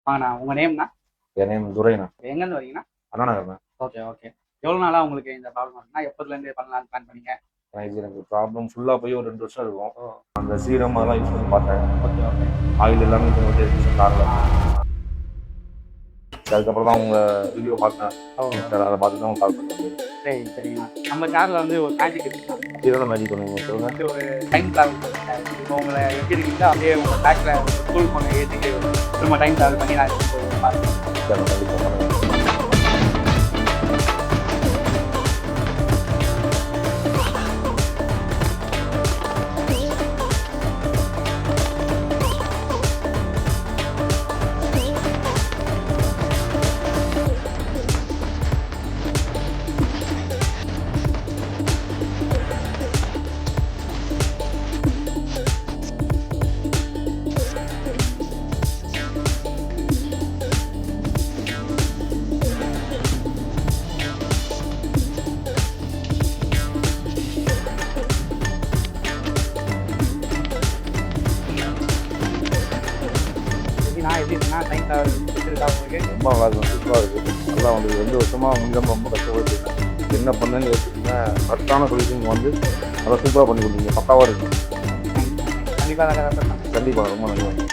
வாங்கண்ணா, உங்க நேம்ண்ணா? என் நேம் துரைண்ணா. எங்கேருந்து வரீங்கண்ணா? அண்ணா நகர்ண்ணா. Okay okay. எவ்வளோ நாளாக உங்களுக்கு இந்த ப்ராப்ளம் இருக்குண்ணா? எப்போதுலேருந்து பண்ணலான்னு பிளான் பண்ணீங்க? இது எனக்கு ப்ராப்ளம் ஃபுல்லாக போய் ஒரு 2 வருஷம் இருக்கும். அந்த சீரம் அதெல்லாம் யூஸ் பண்ணி பார்த்தேன். Okay okay. ஆயில் எல்லாமே கொஞ்சம் காரில். அதுக்கப்புறம் தான் உங்கள் வீடியோ பார்த்தேன். சார் அதை பார்த்து தான் கால் பண்ணேன். சரி சரிங்கண்ணா. நம்ம காரில் வந்து ஒரு மேஜிக் இருக்குண்ணா. இதெல்லாம் மேஜிக் பண்ணுவீங்க சொல்லுங்கள். ஒரு டைம் ட்ராவல் பண்ணுறேன். இப்போ உங்களை எப்படி இருக்கீங்களோ அப்படியே உங்கள் பேக்கில் ஸ்கூல் போன ஏற்றுக்கு திரும்ப டைம் ட்ராவல் பண்ணி நான் பார்த்துக்கேன். நான் எப்படி இருக்குன்னா டைம் ட்ராவல் பிடிச்சிருக்கா உங்களுக்கு? ரொம்ப நல்லா இருக்கும், சூப்பராக இருக்குது. நல்லா வந்து 2 வருஷமாக முடியாமல் ரொம்ப கஷ்டப்பட்டுருக்கேன். என்ன பண்ணேன்னு யோசிச்சிங்கன்னா கரெக்டான சொல்யூஷன் வந்து நல்லா சூப்பராக பண்ணி கொடுத்தீங்க. பக்காவாக இருக்குது. கண்டிப்பாக கண்டிப்பாக ரொம்ப நன்றி.